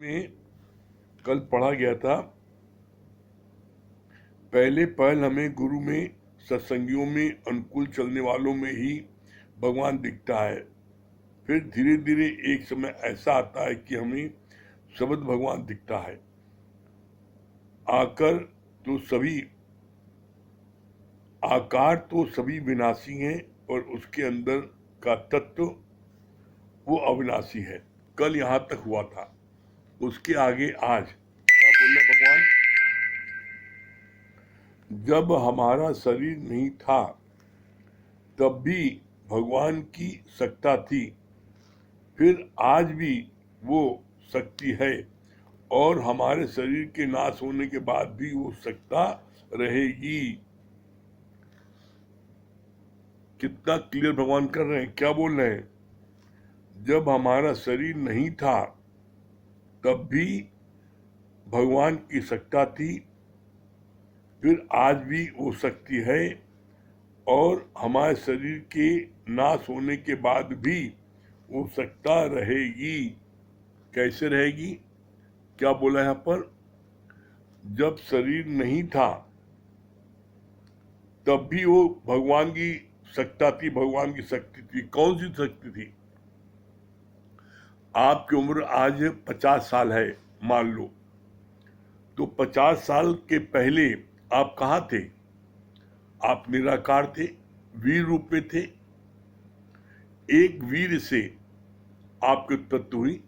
में कल पढ़ा गया था। पहले पहल हमें गुरु में, सत्संगियों में, अनुकूल चलने वालों में ही भगवान दिखता है। फिर धीरे धीरे एक समय ऐसा आता है कि हमें शब्द भगवान दिखता है। आकार तो सभी विनाशी हैं और उसके अंदर का तत्व वो अविनाशी है। कल यहाँ तक हुआ था, उसके आगे आज क्या बोले भगवान? जब हमारा शरीर नहीं था तब भी भगवान की सत्ता थी, फिर आज भी वो शक्ति है और हमारे शरीर के नाश होने के बाद भी वो सत्ता रहेगी। कितना क्लियर भगवान कर रहे हैं, क्या बोल रहे हैं? जब हमारा शरीर नहीं था तब भी भगवान की सत्ता थी, फिर आज भी वो शक्ति है और हमारे शरीर के नाश होने के बाद भी वो सत्ता रहेगी। कैसे रहेगी? क्या बोला यहाँ पर? जब शरीर नहीं था तब भी वो भगवान की सत्ता थी, भगवान की शक्ति थी। कौन सी शक्ति थी? आपकी उम्र आज 50 साल है मान लो, तो 50 साल के पहले आप कहाँ थे? आप निराकार थे, वीर रूप में थे। एक वीर से आपकी उत्पत्ति हुई,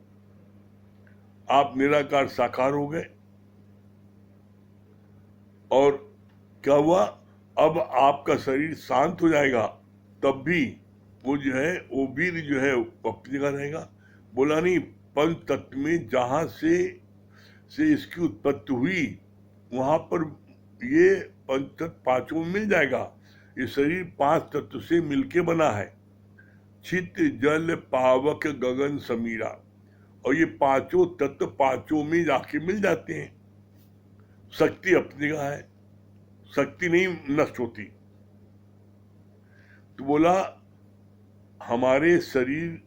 आप निराकार साकार हो गए और क्या हुआ? अब आपका शरीर शांत हो जाएगा तब भी वो जो है, वो वीर जो है अपनी जगह रहेगा। बोला नहीं, पंच तत्व में जहां से इसकी उत्पत्ति हुई वहां पर ये पंच तत्व पांचों में मिल जाएगा। ये शरीर 5 तत्व से मिलके बना है, चित्त जल पावक गगन समीरा, और ये पांचों तत्व पांचों में जाके मिल जाते हैं। शक्ति अपनी जगह है, शक्ति नहीं नष्ट होती। तो बोला हमारे शरीर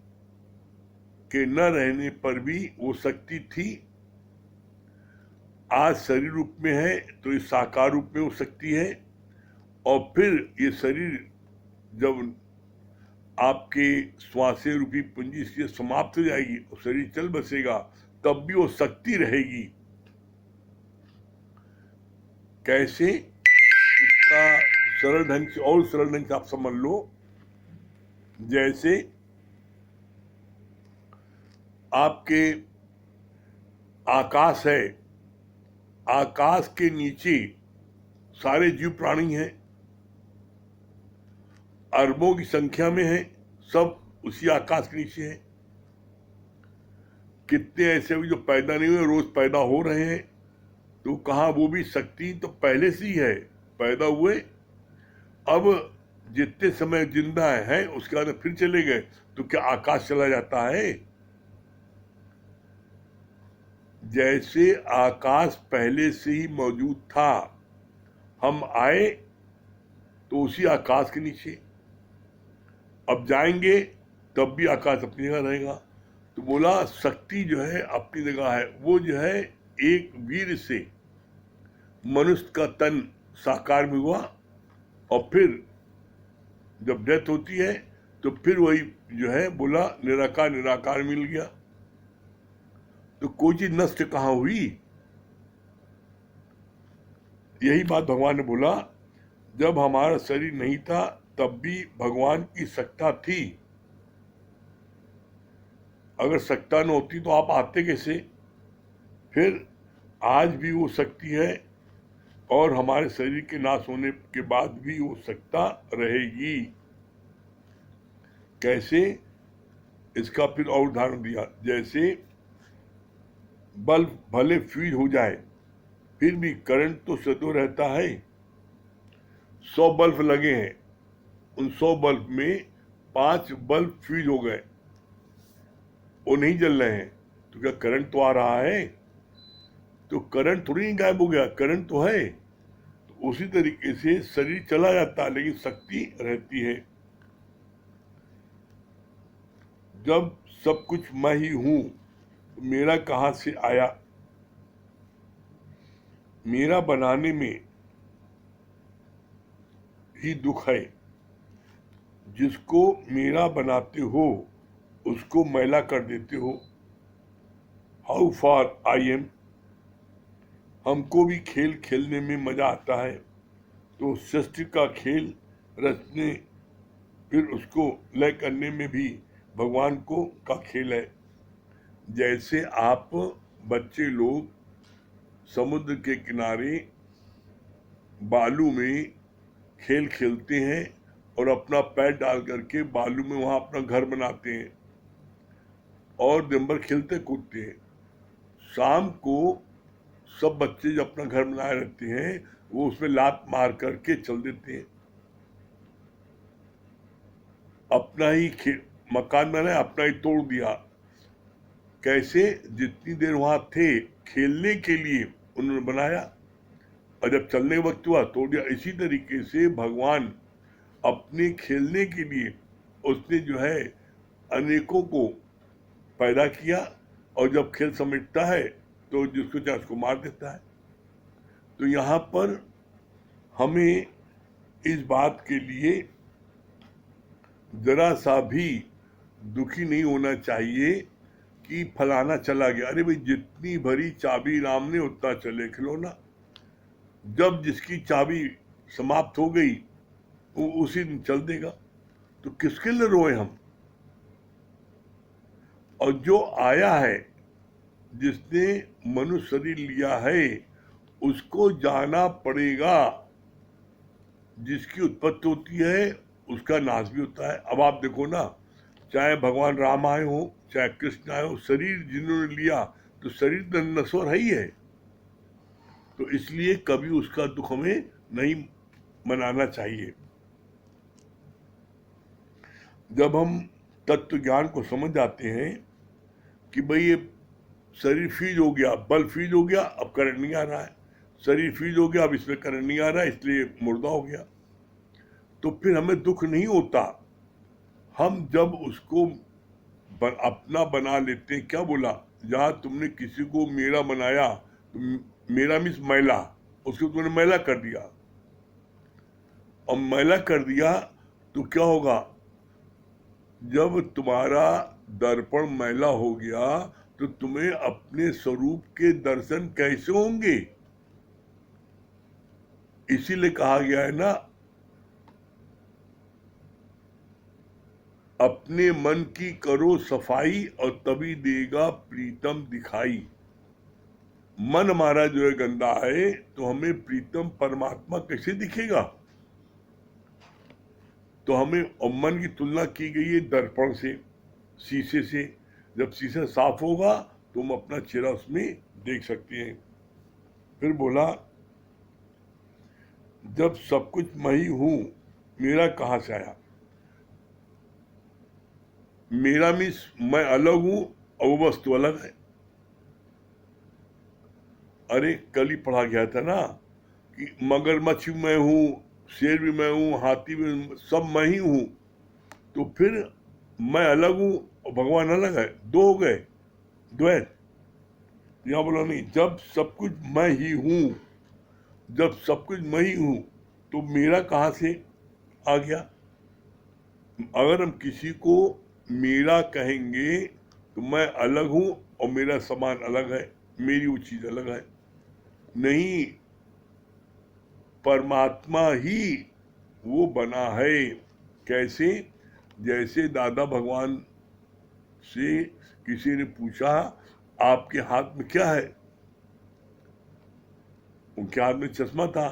के न रहने पर भी वो शक्ति थी। आज शरीर रूप में है तो इस साकार रूप में वो शक्ति है, और फिर ये शरीर जब आपके श्वासे रूपी पूंजी से समाप्त हो जाएगी और शरीर चल बसेगा तब भी वो शक्ति रहेगी। कैसे? इसका सरल ढंग से, और सरल ढंग से आप समझ लो। जैसे आपके आकाश है, आकाश के नीचे सारे जीव प्राणी हैं, अरबों की संख्या में है, सब उसी आकाश के नीचे है। कितने ऐसे भी जो पैदा नहीं हुए, रोज पैदा हो रहे हैं, तो कहा वो भी शक्ति तो पहले से ही है, पैदा हुए, अब जितने समय जिंदा है उसके बाद फिर चले गए, तो क्या आकाश चला जाता है? जैसे आकाश पहले से ही मौजूद था, हम आए तो उसी आकाश के नीचे, अब जाएंगे तब भी आकाश अपनी जगह रहेगा। तो बोला शक्ति जो है अपनी जगह है। वो जो है एक वीर से मनुष्य का तन साकार में हुआ, और फिर जब डेथ होती है तो फिर वही जो है बोला निराकार निराकार मिल गया। तो कोई चीज नष्ट कहाँ हुई? यही बात भगवान ने बोला, जब हमारा शरीर नहीं था तब भी भगवान की सत्ता थी। अगर सत्ता न होती तो आप आते कैसे? फिर आज भी वो शक्ति है और हमारे शरीर के नाश होने के बाद भी वो सत्ता रहेगी। कैसे? इसका फिर और उदाहरण दिया। जैसे बल्ब भले फ्यूज हो जाए फिर भी करंट तो सदैव रहता है। 100 बल्ब लगे हैं, उन 100 बल्ब में 5 बल्ब फ्यूज हो गए, वो नहीं जल रहे हैं, तो क्या करंट तो आ रहा है? तो करंट थोड़ी नहीं गायब हो गया, करंट तो है। तो उसी तरीके से शरीर चला जाता है लेकिन शक्ति रहती है। जब सब कुछ मैं ही हूं मेरा कहाँ से आया? मेरा बनाने में ही दुख है। जिसको मेरा बनाते हो उसको मैला कर देते हो। How far I am. हमको भी खेल खेलने में मजा आता है, तो सृष्टि का खेल रचने फिर उसको लय करने में भी भगवान को का खेल है। जैसे आप बच्चे लोग समुद्र के किनारे बालू में खेल खेलते हैं और अपना पैर डाल करके बालू में वहां अपना घर बनाते हैं और दिन भर खेलते कूदते हैं। शाम को सब बच्चे जो अपना घर बनाए रहते हैं वो उसमें लात मार करके चल देते हैं। अपना ही मकान बनाया, अपना ही तोड़ दिया। कैसे? जितनी देर वहां थे खेलने के लिए उन्होंने बनाया और जब चलने वक्त हुआ तोड़ दिया। इसी तरीके से भगवान अपने खेलने के लिए उसने जो है अनेकों को पैदा किया और जब खेल समेटता है तो जिसको चाहे उसको मार देता है। तो यहाँ पर हमें इस बात के लिए जरा सा भी दुखी नहीं होना चाहिए कि फलाना चला गया। अरे भाई, जितनी भरी चाबी राम ने उतना चले खिलौना। जब जिसकी चाबी समाप्त हो गई वो उसी दिन चल देगा, तो किसके लिए रोए हम? और जो आया है, जिसने मनुष्य शरीर लिया है, उसको जाना पड़ेगा। जिसकी उत्पत्ति होती है उसका नाश भी होता है। अब आप देखो ना, चाहे भगवान राम आए हो चाहे कृष्ण आए हो, शरीर जिन्होंने लिया तो शरीर तो नश्वर है ही है। तो इसलिए कभी उसका दुख हमें नहीं मनाना चाहिए। जब हम तत्व ज्ञान को समझ जाते हैं कि भाई ये शरीर फीज हो गया, बल फीज हो गया, अब करंट नहीं आ रहा है, शरीर फीज हो गया, अब इसमें करंट नहीं आ रहा है, इसलिए मुर्दा हो गया, तो फिर हमें दुख नहीं होता। हम जब उसको अपना बना लेते हैं, क्या बोला, जहां तुमने किसी को मेरा बनाया तो मेरा मीन्स मैला, उसको तुमने मैला कर दिया। और मैला कर दिया तो क्या होगा? जब तुम्हारा दर्पण मैला हो गया तो तुम्हें अपने स्वरूप के दर्शन कैसे होंगे? इसीलिए कहा गया है ना, अपने मन की करो सफाई और तभी देगा प्रीतम दिखाई। मन हमारा जो है गंदा है तो हमें प्रीतम परमात्मा कैसे दिखेगा? तो हमें और मन की तुलना की गई है दर्पण से, शीशे से। जब शीशा साफ होगा तो हम अपना चेहरा उसमें देख सकते हैं। फिर बोला, जब सब कुछ मैं ही हूं, मेरा कहां से आया? मेरा मीन्स मैं अलग हूं और वो वस्तु अलग है। अरे कल ही पढ़ा गया था ना कि मगरमच्छ भी मैं हूं, शेर भी मैं हूं, हाथी भी, सब मैं ही हूं। तो फिर मैं अलग हूं और भगवान अलग है, दो हो गए, द्वैत। यहां बोला नहीं, जब सब कुछ मैं ही हूं, जब सब कुछ मैं ही हूं तो मेरा कहां से आ गया? अगर हम किसी को मेरा कहेंगे तो मैं अलग हूं और मेरा सामान अलग है, मेरी वो चीज अलग है। नहीं, परमात्मा ही वो बना है। कैसे? जैसे दादा भगवान से किसी ने पूछा, आपके हाथ में क्या है? उनके हाथ में चश्मा था।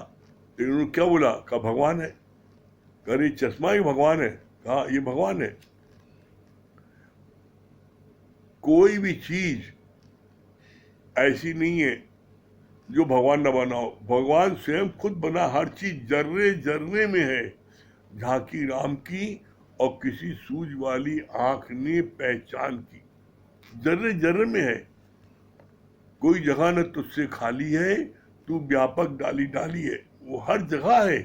इन्होंने क्या बोला? कहा भगवान है। अरे चश्मा ही भगवान है? कहा ये भगवान है। कोई भी चीज ऐसी नहीं है जो भगवान न बना हो। भगवान स्वयं खुद बना, हर चीज जर्रे जर्रे में है। झांकी राम की और किसी सूझ वाली आंख ने पहचान की, जर्रे जर्रे में है। कोई जगह न तुझसे खाली है, तू व्यापक डाली डाली है। वो हर जगह है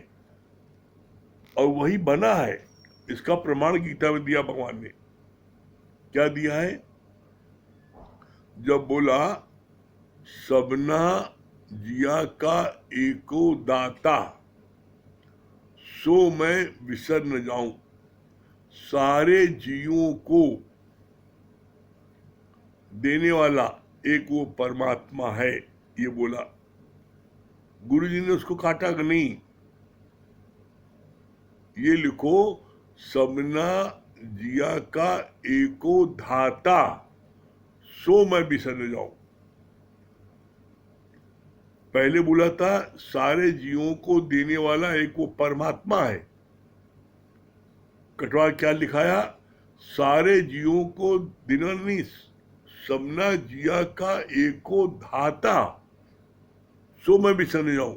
और वही बना है। इसका प्रमाण गीता में दिया भगवान ने। क्या दिया है? जब बोला सबना जिया का एको दाता, सो मैं बिसर न जाऊं। सारे जीवों को देने वाला एक वो परमात्मा है, ये बोला। गुरु जी ने उसको काटा कि नहीं, ये लिखो सबना जिया का एको धाता, सो मैं बिसर न जाऊं। पहले बोला था सारे जीवों को देने वाला एक वो परमात्मा है, कटवा क्या लिखाया, सारे जीवों को देने नहीं, सबना जिया का एको धाता, सो मैं बिसर न जाऊं।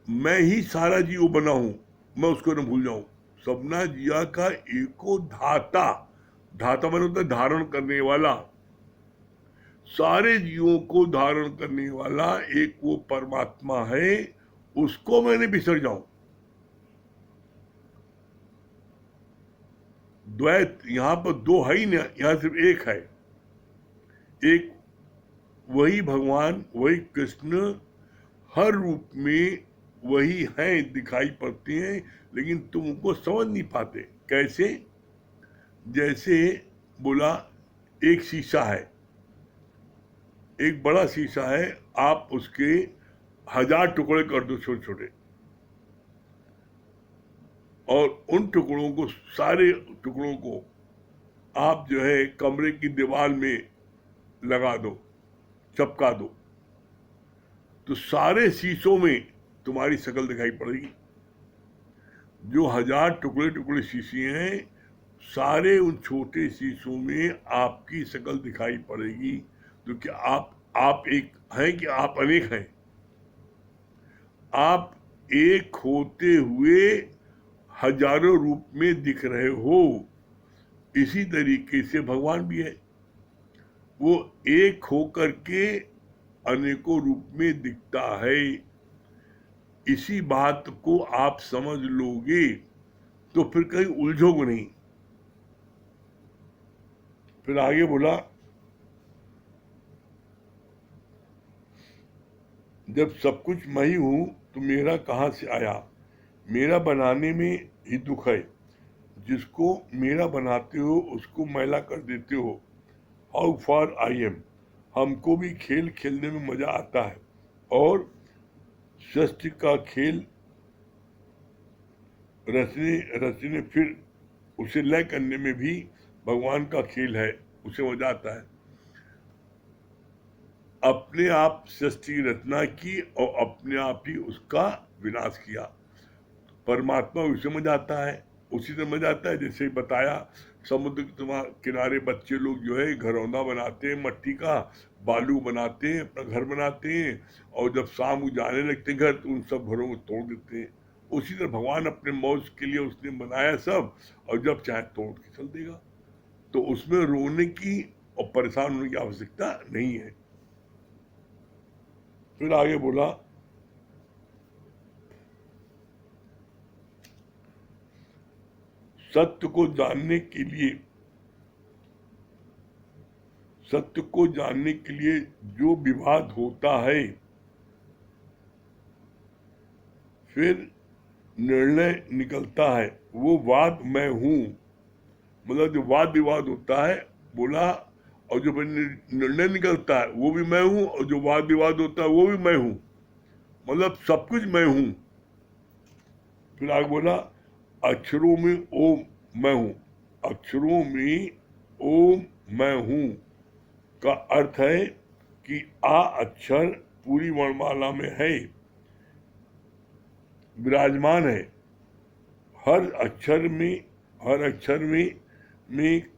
मैं ही सारा जीव बना हूं, मैं उसको न भूल जाऊं। सबना जिया का एको धाता, धाता मन होता है धारण करने वाला, सारे जीवों को धारण करने वाला एक वो परमात्मा है, उसको मैंने बिसर जाऊं। द्वैत यहां पर दो है ही ना, यहां सिर्फ एक है। एक वही भगवान, वही कृष्ण हर रूप में वही हैं, दिखाई पड़ते हैं, लेकिन तुम उनको समझ नहीं पाते। कैसे? जैसे बोला एक शीशा है, एक बड़ा शीशा है, आप उसके 1000 टुकड़े कर दो छोटे छोटे, और उन टुकड़ों को, सारे टुकड़ों को आप जो है कमरे की दीवार में लगा दो, चपका दो, तो सारे शीशों में तुम्हारी शक्ल दिखाई पड़ेगी। जो 1000 टुकड़े टुकड़े शीशे हैं, सारे उन छोटे शीशों में आपकी शक्ल दिखाई पड़ेगी। तो क्या आप एक हैं कि आप अनेक हैं? आप एक होते हुए हजारों रूप में दिख रहे हो। इसी तरीके से भगवान भी है, वो एक होकर के अनेकों रूप में दिखता है। इसी बात को आप समझ लोगे तो फिर कहीं उलझोगे नहीं। फिर आगे बोला, जब सब कुछ मैं ही हूं तो मेरा कहां से आया? मेरा बनाने में ही दुख है। जिसको मेरा बनाते हो उसको मैला कर देते हो। How far I am. हमको भी खेल खेलने में मजा आता है, और सृष्टि का खेल रचने रचने, फिर उसे लय करने में भी भगवान का खेल है, उसे मजा आता है। अपने आप सृष्टि की रचना की और अपने आप ही उसका विनाश किया। परमात्मा उसे मजा आता है, उसी से मजा आता है। जैसे बताया, समुद्र के किनारे बच्चे लोग जो है घरौंदा बनाते हैं, मट्टी का बालू बनाते हैं, अपना घर बनाते हैं, और जब शाम को जाने लगते घर तो उन सब घरों को तोड़ देते हैं। उसी तरह भगवान अपने मौज के लिए उसने बनाया सब, और जब चाहे तोड़ के चल देगा। तो उसमें रोने की और परेशान होने की आवश्यकता नहीं है। फिर आगे बोला, सत्य को जानने के लिए, सत्य को जानने के लिए जो विवाद होता है, फिर निर्णय निकलता है, वो वाद मैं हूं। मतलब जो वाद विवाद होता है, बोला, और जो निर्णय निकलता है वो भी मैं हूं, और जो वाद विवाद होता है वो भी मैं हूं। मतलब सब कुछ मैं हूं। फिर आगे बोला, अक्षरों में ओम मैं हूं। अक्षरों में ओम मैं हूं का अर्थ है कि आ अक्षर पूरी वर्णमाला में है, विराजमान है। हर अक्षर में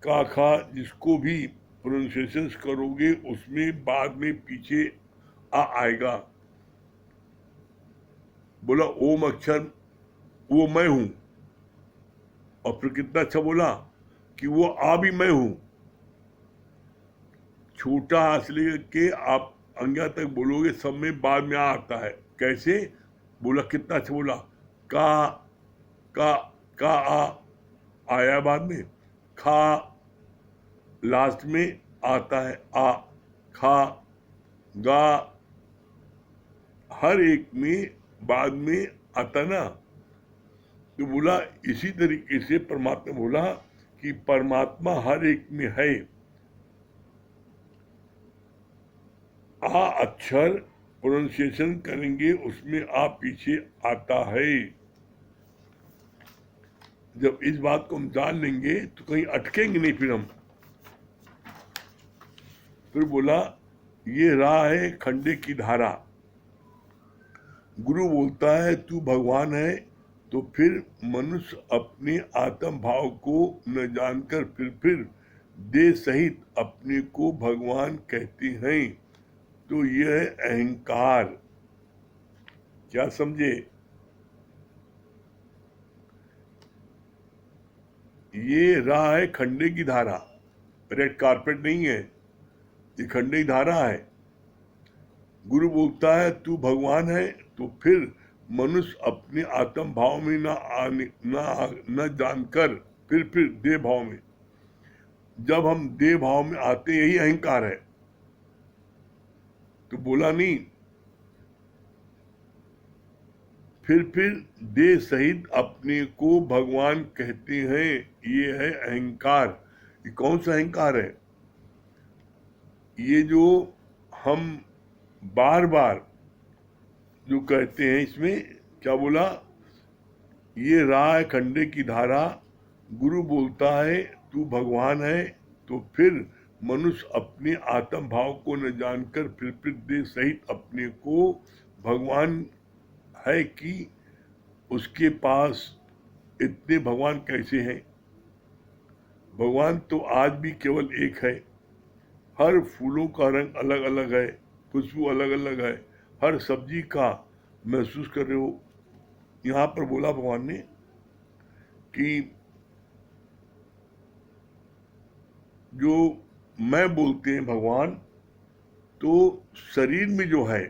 का खा जिसको भी प्रोनाउंसिएशन करोगे उसमें बाद में पीछे आ आएगा। बोला ओम अक्षर वो मैं हूं, और फिर कितना अच्छा बोला कि वो आ भी मैं हूं। छोटा आ से लेकर के आप अंग्या तक बोलोगे, सब में बाद में आ आता है। कैसे बोला? कितना अच्छा बोला। का का आ आया बाद में, खा लास्ट में, आता है आ, खा, गा, हर एक में बाद में आता ना। तो बोला इसी तरीके से परमात्मा बोला कि परमात्मा हर एक में है। आ अक्षर प्रोनाउंसिएशन करेंगे उसमें आ पीछे आता है। जब इस बात को हम जान लेंगे तो कहीं अटकेंगे नहीं फिर हम। फिर बोला ये राह है खंडे की धारा। गुरु बोलता है तू भगवान है, तो फिर मनुष्य अपने आत्म भाव को न जानकर फिर देह सहित अपने को भगवान कहते हैं। तो यह है अहंकार। क्या समझे? ये राह है खंडे की धारा, रेड कारपेट नहीं है, ये खंडे की धारा है। गुरु बोलता है तू भगवान है, तो फिर मनुष्य अपने आत्म भाव में न जानकर फिर देह भाव में। जब हम देह भाव में आते यही अहंकार है। तो बोला नहीं, फिर देह सहित अपने को भगवान कहते हैं, ये है अहंकार। ये कौन सा अहंकार है? ये जो हम बार बार जो कहते हैं, इसमें क्या बोला? ये राह है खंडे की धारा। गुरु बोलता है तू भगवान है, तो फिर मनुष्य अपने आत्म भाव को न जानकर फिर देह सहित अपने को भगवान है कि उसके पास इतने भगवान कैसे हैं? भगवान तो आज भी केवल एक है। हर फूलों का रंग अलग अलग है, खुशबू अलग अलग है, हर सब्जी का महसूस कर रहे हो। यहाँ पर बोला भगवान ने कि जो मैं बोलते हैं भगवान, तो शरीर में जो है,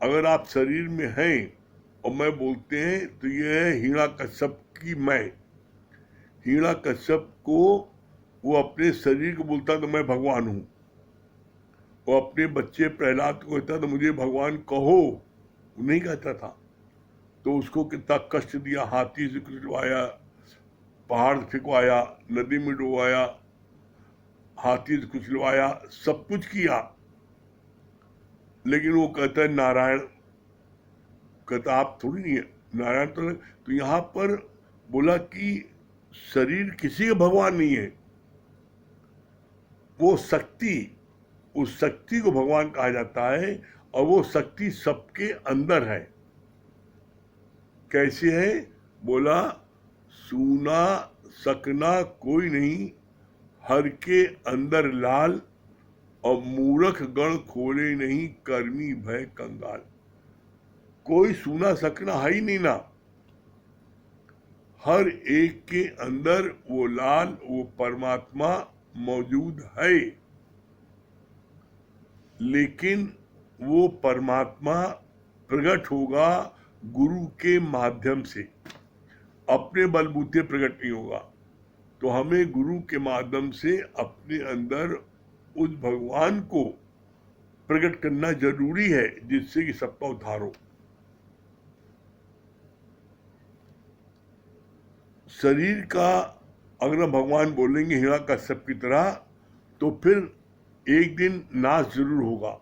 अगर आप शरीर में हैं और मैं बोलते हैं तो ये है हिरण्यकश्यप की मैं। हिरण्यकश्यप को वो अपने शरीर को बोलता तो मैं भगवान हूँ। वो अपने बच्चे प्रहलाद को कहता तो मुझे भगवान कहो, वो नहीं कहता था। तो उसको कितना कष्ट दिया, हाथी से कुचलवाया, पहाड़ से फेंकवाया, नदी में डुबाया, हाथी से कुचलवाया, सब कुछ किया। लेकिन वो कहता है नारायण, कहता आप थोड़ी नहीं है नारायण। तो यहाँ पर बोला कि शरीर किसी का भगवान नहीं है, वो शक्ति, उस शक्ति को भगवान कहा जाता है। और वो शक्ति सबके अंदर है। कैसे है? बोला सूना सकना कोई नहीं, हर के अंदर लाल, और मूर्ख गण खोले नहीं, कर्मी भय कंगाल। कोई सूना सकना है ही नहीं ना, हर एक के अंदर वो लाल, वो परमात्मा मौजूद है। लेकिन वो परमात्मा प्रकट होगा गुरु के माध्यम से, अपने बलबूते प्रकट नहीं होगा। तो हमें गुरु के माध्यम से अपने अंदर उस भगवान को प्रकट करना जरूरी है, जिससे कि सबका उद्धार हो। शरीर का अगर हम भगवान बोलेंगे हिरण्यकश्यप की तरह, तो फिर एक दिन नाश जरूर होगा।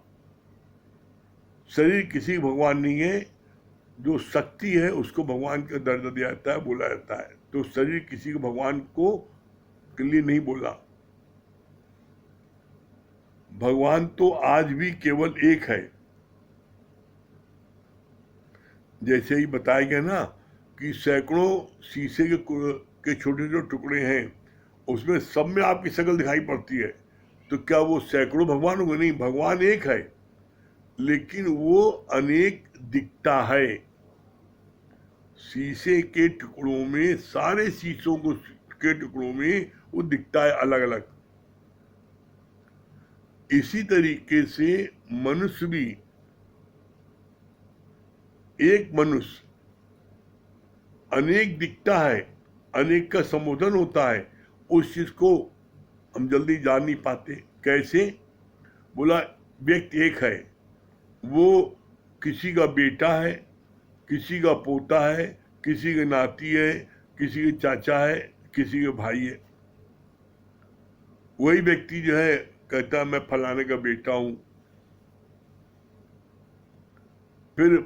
शरीर किसी भगवान नहीं है, जो शक्ति है उसको भगवान का दर्जा दिया जाता है, बोला जाता है। तो शरीर किसी को भगवान को के लिए नहीं बोला। भगवान तो आज भी केवल एक है। जैसे ही बताया गया ना कि सैकड़ों शीशे के छोटे छोटे टुकड़े हैं, उसमें सब में आपकी शक्ल दिखाई पड़ती है। तो क्या वो सैकड़ों भगवान होंगे? नहीं, भगवान एक है, लेकिन वो अनेक दिखता है। शीशे के टुकड़ों में, सारे शीशों के टुकड़ों में वो दिखता है अलग अलग। इसी तरीके से मनुष्य भी, एक मनुष्य अनेक दिखता है, अनेक का संबोधन होता है। उस चीज को हम जल्दी जान नहीं पाते। कैसे? बोला व्यक्ति एक है, वो किसी का बेटा है, किसी का पोता है, किसी के नाती है, किसी के चाचा है, किसी के भाई है। वही व्यक्ति जो है कहता है मैं फलाने का बेटा हूं, फिर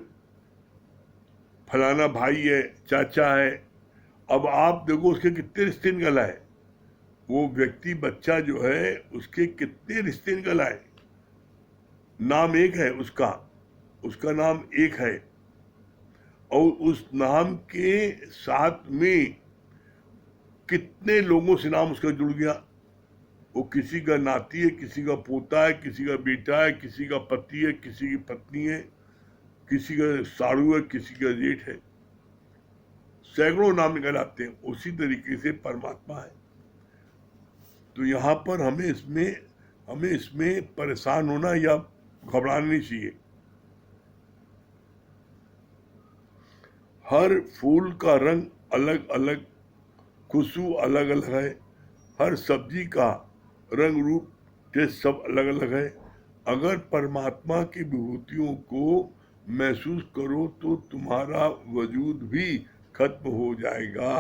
फलाना भाई है, चाचा है। अब आप देखो उसके कितने रिश्ते निकल आए, वो व्यक्ति बच्चा जो है उसके कितने रिश्ते निकल आए। नाम एक है उसका, उसका नाम एक है, और उस नाम के साथ में कितने लोगों से नाम उसका जुड़ गया। वो किसी का नाती है, किसी का पोता है, किसी का बेटा है, किसी का पति है, किसी की पत्नी है, किसी का साड़ू है, किसी का जेठ है। सैकड़ों नाम निकल आते हैं। उसी तरीके से परमात्मा है। तो यहाँ पर हमें इसमें परेशान होना या घबराना नहीं चाहिए। हर फूल का रंग अलग अलग, खुशबू अलग अलग है, हर सब्जी का रंग रूप टेस्ट सब अलग अलग है। अगर परमात्मा की विभूतियों को महसूस करो तो तुम्हारा वजूद भी खत्म हो जाएगा।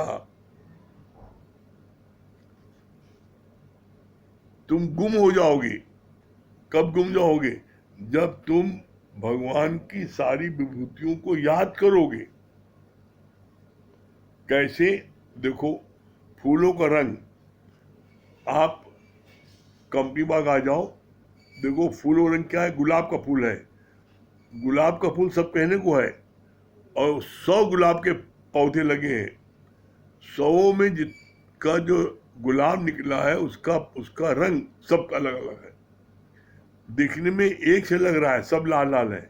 तुम गुम हो जाओगे। कब गुम जाओगे? जब तुम भगवान की सारी विभूतियों को याद करोगे। कैसे? देखो फूलों का रंग, आप कंपनी बाग आ जाओ, देखो फूलों का रंग क्या है? गुलाब का फूल है। गुलाब का फूल सब कहने को है, और 100 गुलाब के पौधे लगे हैं, 100 में जिसका जो गुलाब निकला है उसका उसका रंग सब अलग अलग है। दिखने में एक से लग रहा है सब लाल लाल है,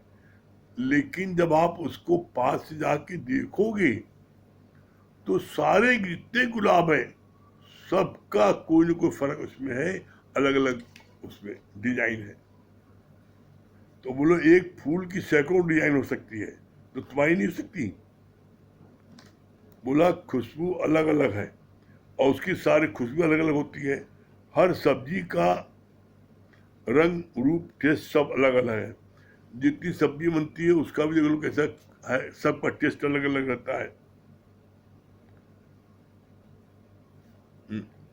लेकिन जब आप उसको पास से जाके देखोगे तो सारे जितने गुलाब है सबका कोई न कोई फर्क उसमें है, अलग अलग उसमें डिजाइन है। तो बोलो एक फूल की सैकड़ों डिजाइन हो सकती है, तो तुम्हारी नहीं हो सकती? बोला खुशबू अलग अलग है, और उसकी सारी खुशबू अलग अलग होती है। हर सब्जी का रंग रूप टेस्ट सब अलग अलग है। जितनी सब्जी बनती है उसका भी देख लो कैसा है, सबका टेस्ट अलग अलग रहता है।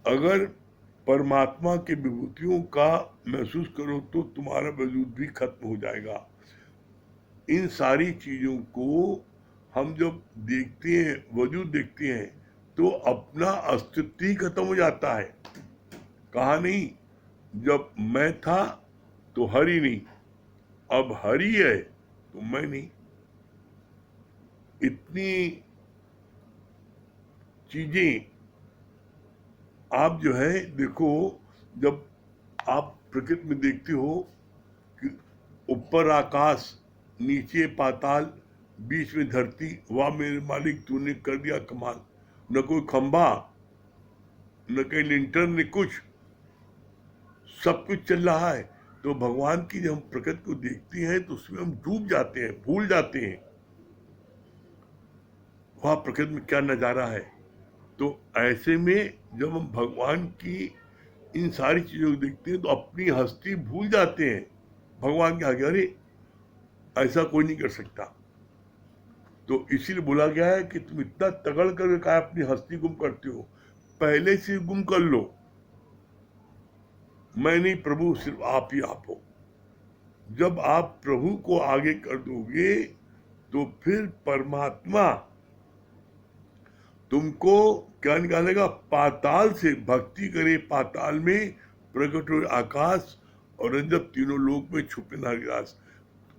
अगर परमात्मा की विभूतियों का महसूस करो तो तुम्हारा वजूद भी खत्म हो जाएगा। इन सारी चीजों को हम जब देखते हैं, वजूद देखते हैं, तो अपना अस्तित्व ही खत्म हो जाता है। कहा नहीं, जब मैं था तो हरि नहीं, अब हरि है तो मैं नहीं। इतनी चीजें आप जो है देखो, जब आप प्रकृति में देखते हो कि ऊपर आकाश, नीचे पाताल, बीच में धरती, वाह मेरे मालिक तूने कर दिया कमाल। न कोई खंबा, न कहीं लिंटर, न कुछ, सब कुछ चल रहा है। तो भगवान की जब हम प्रकृति को देखते हैं तो उसमें हम डूब जाते हैं, भूल जाते हैं वह प्रकृति में क्या नजारा है। तो ऐसे में जब हम भगवान की इन सारी चीजों को देखते हैं तो अपनी हस्ती भूल जाते हैं। भगवान के आगे अरे ऐसा कोई नहीं कर सकता। तो इसीलिए बोला गया है कि तुम इतना तगड़ कर क्या अपनी हस्ती गुम करते हो, पहले से गुम कर लो। मैं नहीं, प्रभु सिर्फ आप ही आप हो। जब आप प्रभु को आगे कर दोगे तो फिर परमात्मा तुमको क्या निकालेगा? पाताल से। भक्ति करे पाताल में, प्रकट हो आकाश, और जब तीनों लोक में छुपे नागराज।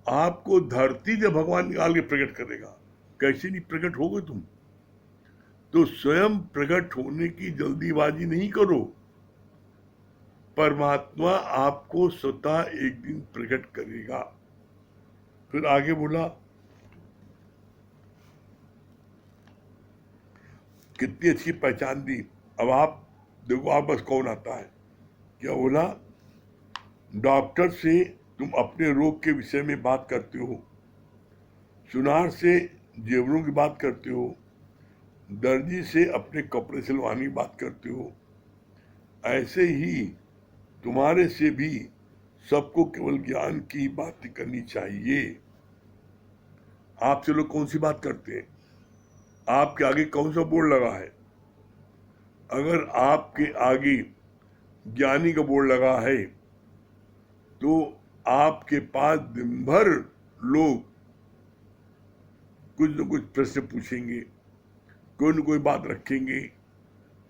आपको धरती जब भगवान निकाल के प्रकट करेगा, कैसे नहीं प्रकट होगे तुम? तो स्वयं प्रकट होने की जल्दीबाजी नहीं करो। परमात्मा आपको स्वतः एक दिन प्रकट करेगा। फिर आगे बोला, कितनी अच्छी पहचान दी। अब आप देखो आप बस कौन आता है। क्या बोला? डॉक्टर से तुम अपने रोग के विषय में बात करते हो, सुनार से जेवरों की बात करते हो, दर्जी से अपने कपड़े सिलवाने की बात करते हो, ऐसे ही तुम्हारे से भी सबको केवल ज्ञान की बातें करनी चाहिए। आपसे लोग कौन सी बात करते हैं? आपके आगे कौन सा बोर्ड लगा है? अगर आपके आगे ज्ञानी का बोर्ड लगा है तो आपके पास दिन भर लोग कुछ न कुछ प्रश्न पूछेंगे, कोई न कोई बात रखेंगे,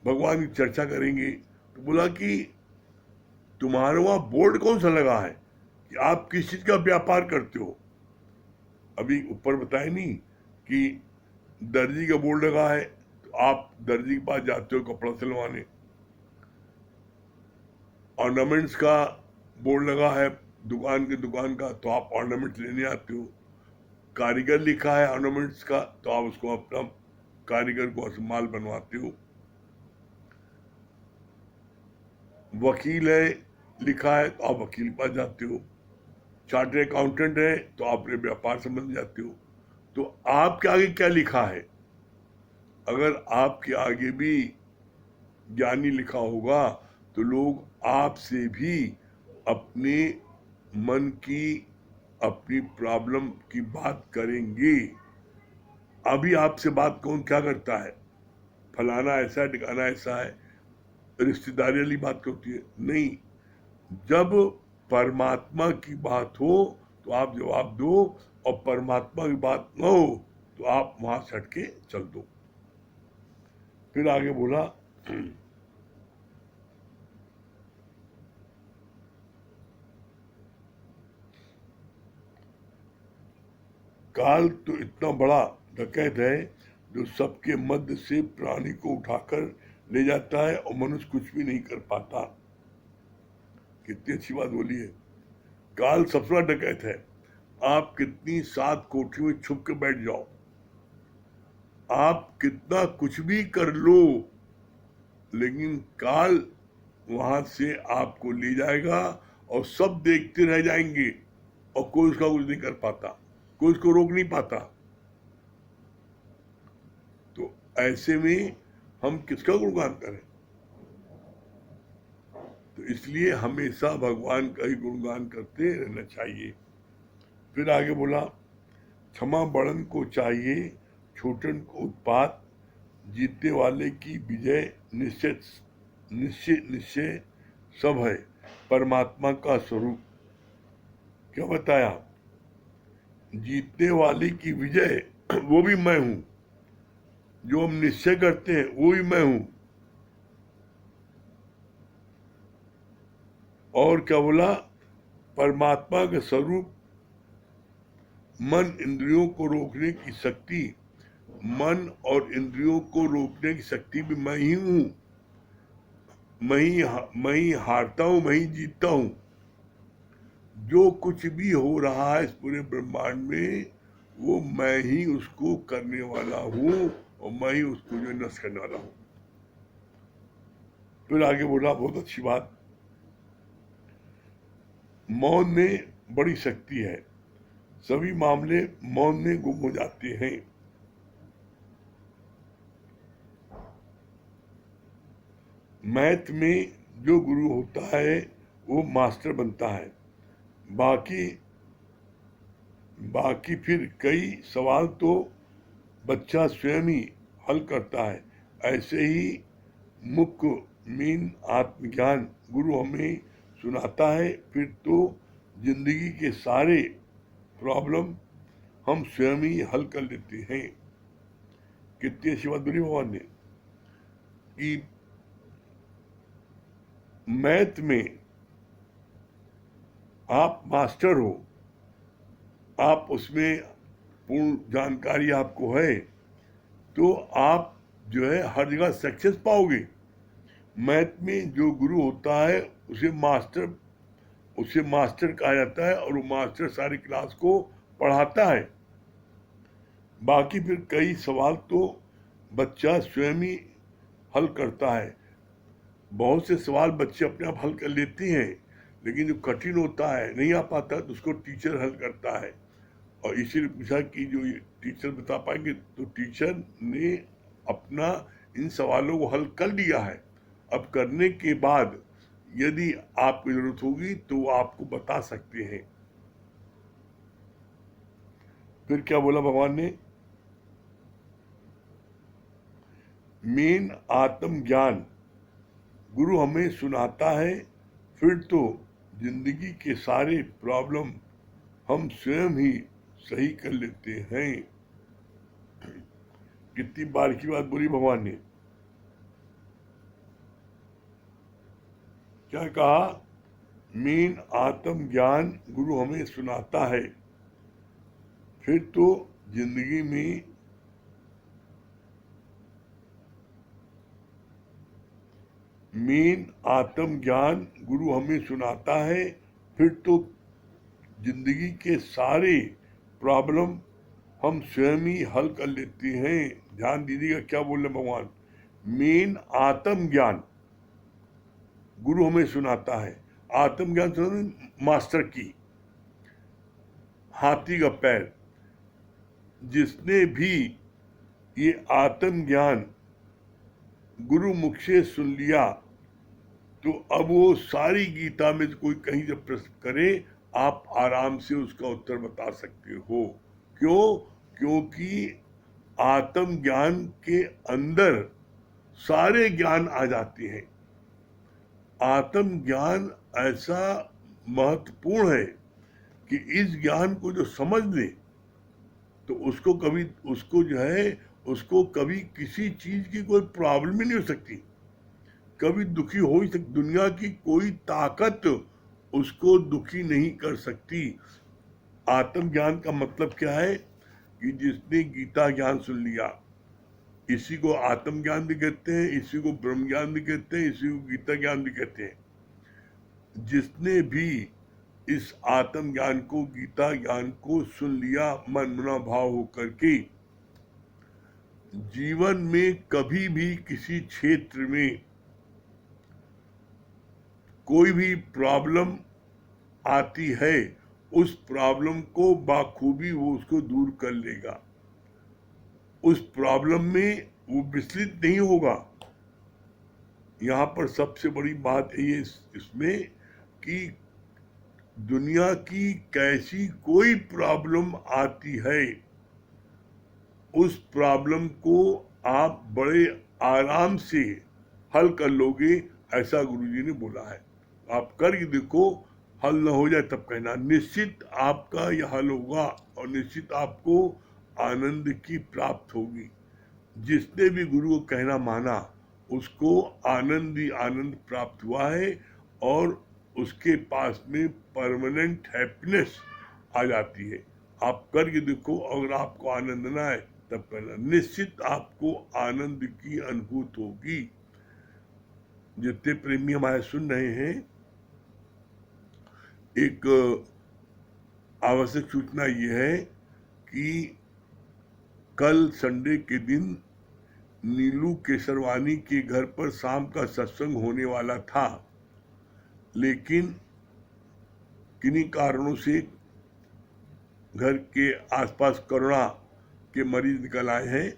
भगवान की चर्चा करेंगे। तो बोला कि तुम्हारे वहां बोर्ड कौन सा लगा है कि आप किस चीज का व्यापार करते हो? अभी ऊपर बताए नहीं कि दर्जी का बोर्ड लगा है तो आप दर्जी के पास जाते हो कपड़ा सिलवाने। ऑर्नामेंट्स का बोर्ड लगा है दुकान का तो आप ऑर्नामेंट्स लेने आते हो। कारीगर लिखा है ऑर्नामेंट्स का तो आप उसको अपना कारीगर को माल बनवाते हो। वकील है लिखा है तो आप वकील के पास जाते हो। चार्टर्ड अकाउंटेंट है तो आप अपने व्यापार संबंध जाते हो। तो आपके आगे क्या लिखा है? अगर आपके आगे भी ज्ञानी लिखा होगा तो लोग आपसे भी अपने मन की, अपनी प्रॉब्लम की बात करेंगे। अभी आपसे बात कौन क्या करता है? फलाना ऐसा है, ठिकाना ऐसा है, रिश्तेदारी वाली बात होती है? नहीं। जब परमात्मा की बात हो तो आप जवाब दो, और परमात्मा की बात न हो तो आप वहां से हट के चल दो। फिर आगे बोला, काल तो इतना बड़ा डकैत है जो सबके मध्य से प्राणी को उठाकर ले जाता है और मनुष्य कुछ भी नहीं कर पाता। कितनी अच्छी बात बोली है। काल सबसे बड़ा डकैत है। आप कितनी 7 कोठरियों में छुप के बैठ जाओ, आप कितना कुछ भी कर लो, लेकिन काल वहां से आपको ले जाएगा और सब देखते रह जाएंगे और कोई उसका कुछ नहीं कर पाता, कोई उसको रोक नहीं पाता। तो ऐसे में हम किसका गुणगान करें? तो इसलिए हमेशा भगवान का ही गुणगान करते रहना चाहिए। फिर आगे बोला, क्षमा बड़न को चाहिए, छोटन को उत्पात, जीतने वाले की विजय निश्चित निश्चय निश्चय सब है परमात्मा का स्वरूप। क्या बताया? जीतने वाले की विजय वो भी मैं हूं, जो हम निश्चय करते हैं वो भी मैं हूं। और क्या बोला? परमात्मा का स्वरूप, मन इंद्रियों को रोकने की शक्ति, मन और इंद्रियों को रोकने की शक्ति भी मैं ही हूं। मैं ही हारता हूं, मैं ही जीतता हूं। जो कुछ भी हो रहा है इस पूरे ब्रह्मांड में वो मैं ही उसको करने वाला हूं और मैं ही उसको जो नष्ट करने वाला हूं। फिर आगे बोला, बहुत अच्छी बात, मौन में बड़ी शक्ति है, सभी मामले मौन में गुम हो जाते हैं। मैथ में जो गुरु होता है वो मास्टर बनता है, बाकी फिर कई सवाल तो बच्चा स्वयं ही हल करता है। ऐसे ही मुख्य मीन आत्मज्ञान गुरु हमें सुनाता है, फिर तो जिंदगी के सारे प्रॉब्लम हम स्वयं ही हल कर लेते हैं। कितनी अच्छी बात बोली भगवान ने कि मैथ में आप मास्टर हो, आप उसमें पूर्ण जानकारी आपको है तो आप जो है हर जगह सक्सेस पाओगे। मैथ में जो गुरु होता है उसे मास्टर कहा जाता है और वो मास्टर सारी क्लास को पढ़ाता है। बाकी फिर कई सवाल तो बच्चा स्वयं ही हल करता है। बहुत से सवाल बच्चे अपने आप हल कर लेते हैं, लेकिन जो कठिन होता है नहीं आ पाता तो उसको टीचर हल करता है। और इसीलिए पूछा कि जो ये टीचर बता पाएंगे, तो टीचर ने अपना इन सवालों को हल कर लिया है अब करने के बाद यदि आपको जरूरत होगी तो वो आपको बता सकते हैं। फिर क्या बोला भगवान ने? मेन आत्म ज्ञान गुरु हमें सुनाता है, फिर तो जिंदगी के सारे प्रॉब्लम हम स्वयं ही सही कर लेते हैं। कितनी बार की बात बोली भगवान ने? क्या कहा? मेन आत्म ज्ञान गुरु हमें सुनाता है, फिर तो जिंदगी में मेन आत्म ज्ञान गुरु हमें सुनाता है, फिर तो जिंदगी के सारे प्रॉब्लम हम स्वयं ही हल कर लेते हैं। ध्यान दीजिएगा क्या बोल रहे भगवान। मेन आत्म ज्ञान गुरु हमें सुनाता है। आत्म ज्ञान सुनाते मास्टर की, हाथी का पैर। जिसने भी ये आत्म ज्ञान गुरु मुख से सुन लिया तो अब वो सारी गीता में कोई कहीं जब प्रश्न करे आप आराम से उसका उत्तर बता सकते हो। क्यों? क्योंकि आत्म ज्ञान के अंदर सारे ज्ञान आ जाते हैं। आत्म ज्ञान ऐसा महत्वपूर्ण है कि इस ज्ञान को जो समझ ले तो उसको कभी किसी चीज की कोई प्रॉब्लम ही नहीं हो सकती, कभी दुखी हो ही सकती। दुनिया की कोई ताकत उसको दुखी नहीं कर सकती। आत्म ज्ञान का मतलब क्या है कि जिसने गीता ज्ञान सुन लिया, इसी को आत्म ज्ञान भी कहते हैं, इसी को ब्रह्म ज्ञान भी कहते हैं, इसी को गीता ज्ञान भी कहते हैं। जिसने भी इस आत्म ज्ञान को, गीता ज्ञान को सुन लिया मन मना भाव होकर के, जीवन में कभी भी किसी क्षेत्र में कोई भी प्रॉब्लम आती है, उस प्रॉब्लम को बाखूबी वो उसको दूर कर लेगा। उस प्रॉब्लम में वो विचलित नहीं होगा। यहाँ पर सबसे बड़ी बात ये इसमें कि दुनिया की कैसी कोई प्रॉब्लम आती है, उस प्रॉब्लम को आप बड़े आराम से हल कर लोगे, ऐसा गुरुजी ने बोला है। आप करके देखो, हल न हो जाए तब कहना। निश्चित आपका यह हल होगा और निश्चित आपको आनंद की प्राप्त होगी। जिसने भी गुरु को कहना माना उसको आनंद ही आनंद प्राप्त हुआ है और उसके पास में परमानेंट हैप्पीनेस आ जाती है। आप करके देखो, अगर आपको आनंद ना आए तब कहना, निश्चित आपको आनंद की अनुभूति होगी। जितने प्रेमी हमारे सुन रहे हैं, एक आवश्यक सूचना यह है कि कल संडे के दिन नीलू केसरवानी के घर पर शाम का सत्संग होने वाला था, लेकिन किन्हीं कारणों से घर के आसपास कोरोना के मरीज निकल आए हैं,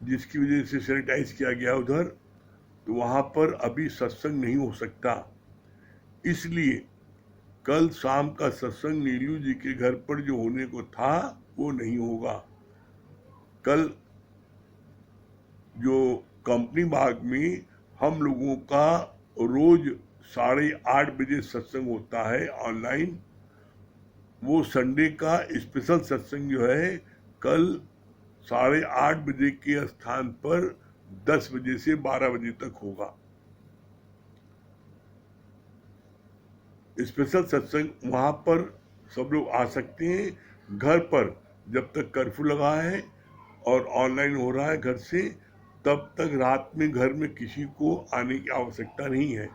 जिसकी वजह से सैनिटाइज किया गया उधर, तो वहाँ पर अभी सत्संग नहीं हो सकता। इसलिए कल शाम का सत्संग नीलू जी के घर पर जो होने को था वो नहीं होगा। कल जो कंपनी बाग में हम लोगों का रोज 8:30 बजे सत्संग होता है ऑनलाइन, वो संडे का स्पेशल सत्संग जो है कल 8:30 बजे के स्थान पर 10 बजे से 12 बजे तक होगा। स्पेशल सत्संग वहां पर सब लोग आ सकते हैं। घर पर जब तक कर्फ्यू लगा है और ऑनलाइन हो रहा है घर से, तब तक रात में घर में किसी को आने की आवश्यकता नहीं है।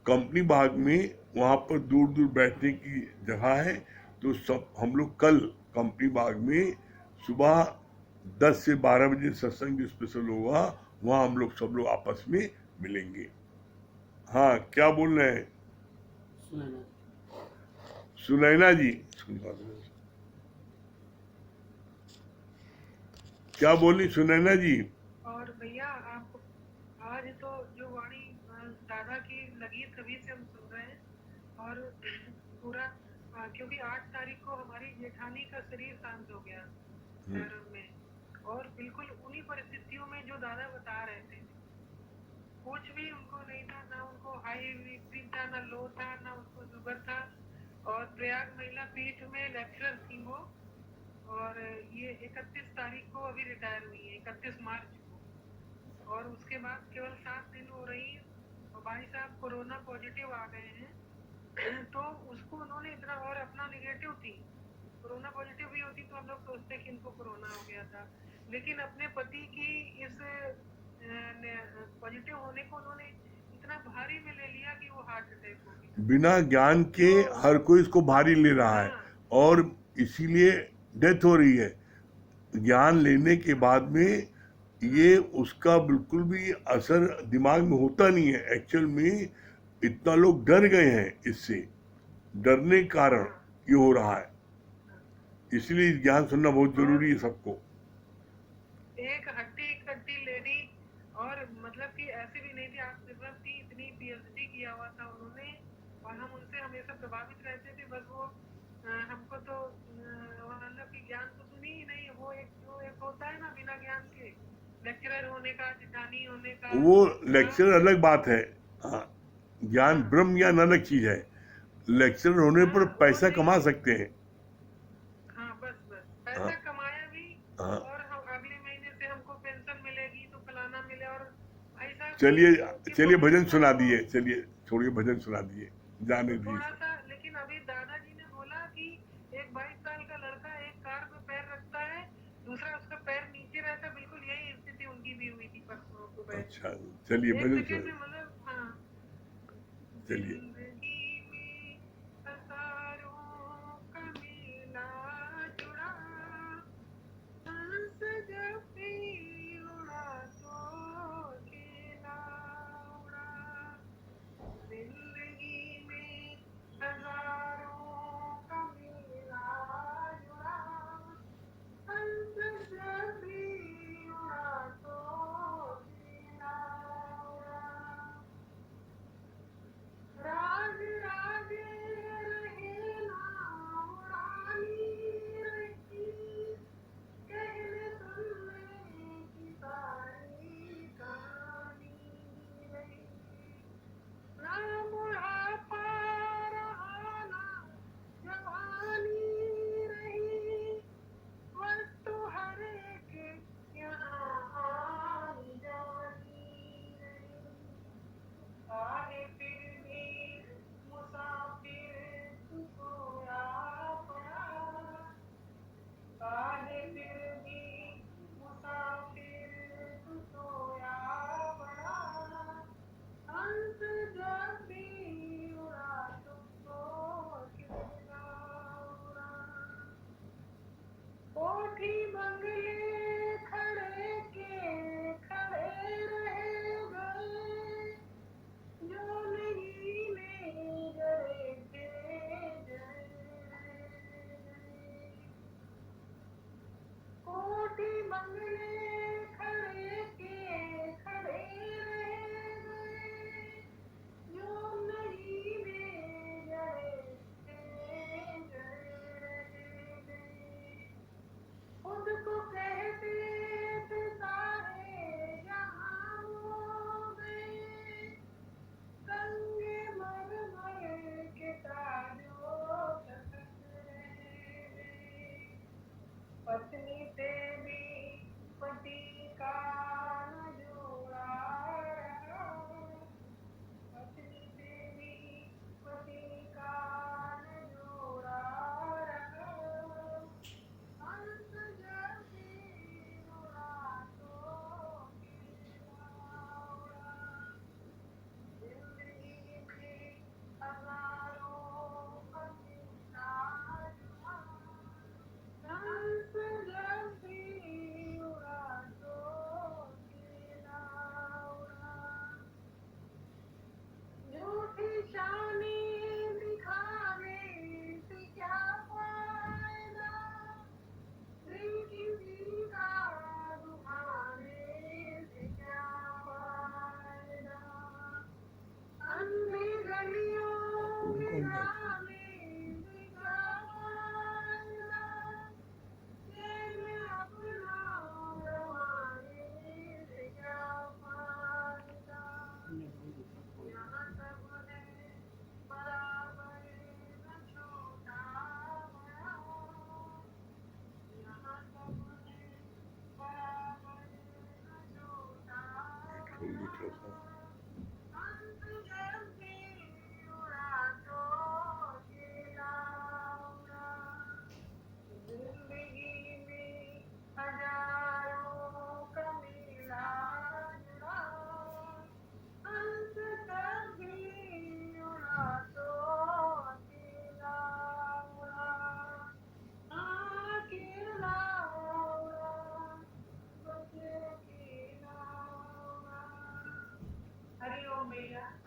कंपनी बाग में वहां पर दूर दूर बैठने की जगह है, तो सब हम लोग कल कंपनी बाग में सुबह 10 से 12 बजे सत्संग जो स्पेशल होगा, वहाँ हम लोग सब लोग आपस में मिलेंगे। हाँ, क्या बोल रहे हैं? सुनैना जी, क्या बोली सुनैना जी? और भैया आप आज तो जो वाणी दादा की लगी तभी से हम सुन रहे हैं। और पूरा क्योंकि 8 तारीख को हमारी जेठानी का शरीर शांत हो गया हम्म, शहर में। और बिल्कुल उन्हीं परिस्थितियों में जो दादा बता रहे थे, कुछ भी उनको नहीं था, ना उनको हाई बीपी था, ना लो था, ना उसको शुगर था। और प्रयाग महिला पीठ में लेक्चरर थी वो। और ये 31 तारीख को अभी रिटायर हुई है, 31 मार्च को। और उसके बाद केवल 7 दिन हो रही है और भाई साहब कोरोना पॉजिटिव आ गए हैं। तो उसको उन्होंने इतना, और अपना निगेटिव थी, कोरोना पॉजिटिव भी होती तो हम लोग सोचते कि इनको कोरोना हो गया था। लेकिन अपने पति की इस पॉजिटिव होने को उन्होंने इतना भारी में ले लिया कि वो हार्ट अटैक हो गया। बिना ज्ञान के जो हर कोई इसको भारी ले रहा है, हाँ और इसीलिए डेथ हो रही है। ज्ञान लेने के बाद में हाँ ये उसका बिल्कुल भी असर दिमाग में होता नहीं है। एक्चुअल में इतना लोग डर गए हैं इससे, डरने के कारण हाँ ये हो रहा है। हाँ। इसलिए ज्ञान सुनना बहुत और जरूरी है सबको। एक हट्टी कट्टी लेडी, और मतलब कि ऐसी भी नहीं थी, आत्मनिर्भर थी, इतनी पीएचडी किया हुआ था उन्होंने। और हम उनसे हमेशा प्रभावित रहते थे। बस वो हमको तो मतलब कि ज्ञान तो सुनी ही नहीं। वो एक जो एक होता है ना बिना ज्ञान के, लेक्चरर होने का, जिठानी होने का। वो हाँ लेक्चर अलग बात है। हाँ, ज्ञान हाँ ब्रह्म ज्ञान अलग चीज है। लेक्चरर होने पर हाँ, वो पैसा नहीं। कमा सकते हैं। हाँ बस बस हाँ पैसा कमाया भी। हाँ। और हम अगले महीने से हमको पेंशन मिलेगी तो फलाना मिले। और भाई साहब चलिए, की चलिए भजन पॉपुलेशन सुना तो दिए, चलिए छोड़िए, भजन सुना दिए, तो जाने दिए थोड़ा सब। सा। लेकिन अभी दादाजी ने बोला कि एक 22 साल का लड़का एक कार में पैर रखता है, दूसरा उसका पैर नीचे रहता है। बिल्कुल यही स्थिति उनकी भी हुई थी परसों अच्छा, सुबह। चलिए एक भजन सेकेंड सुना। में मतलब हाँ। चलिए। जिंदगी में हजारों का मेला जुड़ा, हंस जब भी उड़ा तो अकेला उड़ा। जिंदगी में हजारों का मेला जुड़ा, हंस जब भी उड़ा तो अकेला उड़ा।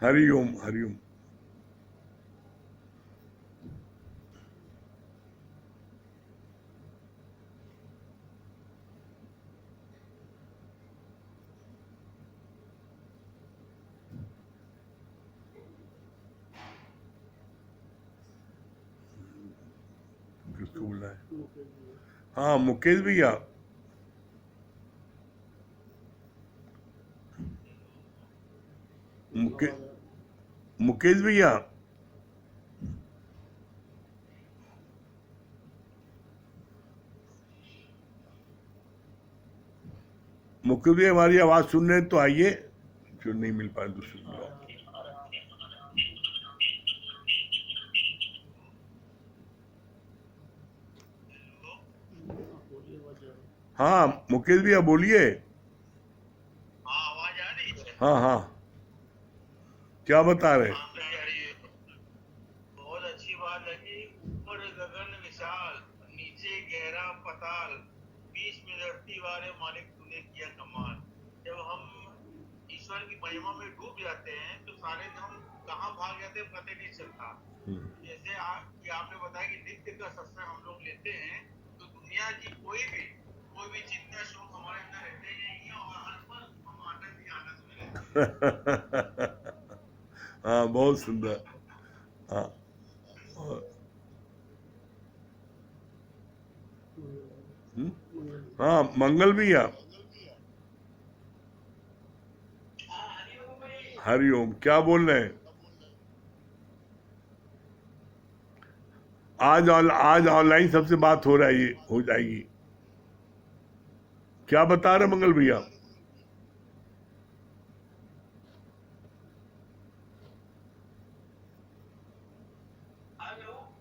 हरिओम हरिओम। किसको बोला है? हाँ मुकेश भैया। मुके, मुकेश भैया। मुकेश भैया हमारी आवाज सुन रहे हैं तो आइए, जो नहीं मिल पाए तो सुन लो। हाँ मुकेश भैया बोलिए। हाँ आवाज आ रही है। हाँ हाँ, क्या बता रहे? हाँ तो यार ये बहुत अच्छी बात लगी। ऊपर गगन विशाल, नीचे गहरा पताल, बीच में धरती वाले मालिक तूने किया कमाल। जब हम ईश्वर की महिमा में डूब जाते हैं तो सारे हम कहाँ भाग जाते हैं पता नहीं चलता। जैसे कि आपने बताया कि नित्य का सत्संग हम लोग लेते हैं तो दुनिया की कोई भी चिंता शोक हमारे अंदर रहते ही नहीं है और हर पल हम आनंद ही आनंद में रहते हैं। हाँ बहुत सुंदर। हाँ हाँ मंगल भैया। हरिओम, क्या बोल रहे हैं? आज ऑनलाइन सबसे बात हो रही है, हो जाएगी। क्या बता रहे मंगल भैया?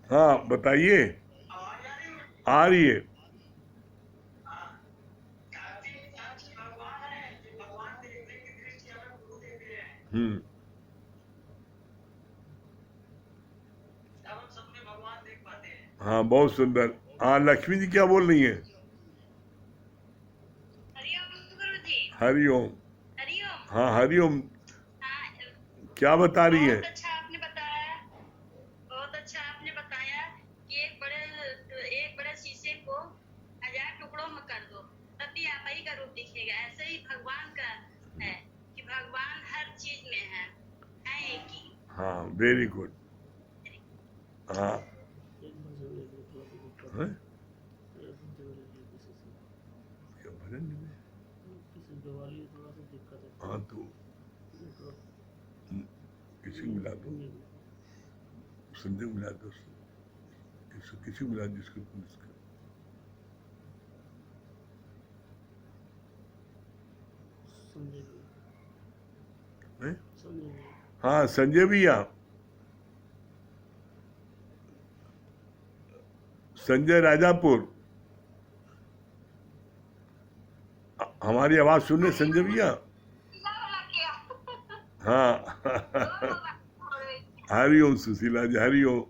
हाँ बताइए। आ रही है। हम्म। हाँ बहुत सुंदर। हाँ लक्ष्मी जी क्या बोल रही है? हरिओम। हाँ हरिओम, क्या बता रही है? बहुत अच्छा आपने बताया कि एक बड़े शीशे को 1000 टुकड़ों में कर दो तभी आप ही का रूप दिखेगा। ऐसे ही भगवान का है कि भगवान हर चीज में है एक ही। हाँ वेरी गुड। हाँ हैं? क्या भजन में? हाँ तो किसी को मिला दो, संजय को मिला दो, किसी को मिला दो जिसको हैं? हाँ संजय भैया, संजय राजापुर, हमारी आवाज सुन रहे संजय भैया? हाँ हरिओम सुशीला जी, हरिओम।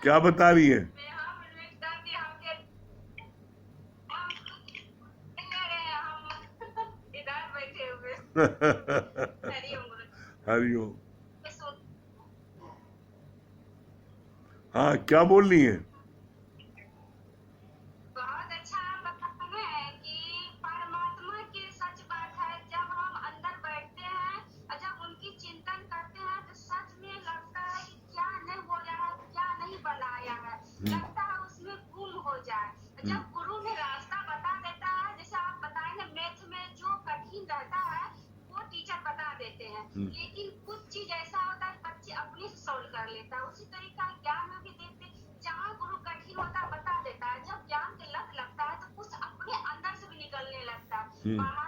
क्या बता रही है? हरिओम। हाँ क्या बोल रही है? बहुत अच्छा बताना है कि परमात्मा की सच बात है। जब हम अंदर बैठते हैं और जब उनकी चिंतन करते हैं तो सच में लगता है कि क्या नहीं हो रहा है, क्या नहीं बनाया है, लगता है उसमें गुम हो जाए। जब गुरु में रास्ता बता देता है, जैसे आप बताए ना मैथ में जो कठिन रहता है वो टीचर बता देते हैं, लेकिन कुछ चीज ऐसा होता है बच्चे अपने से सॉल्व कर लेता है। उसी तरीका ज्ञान में भी देखते, जहाँ गुरु कठिन होता बता देता है, जब ज्ञान के लत लगता है तो कुछ अपने अंदर से भी निकलने लगता है। बाहर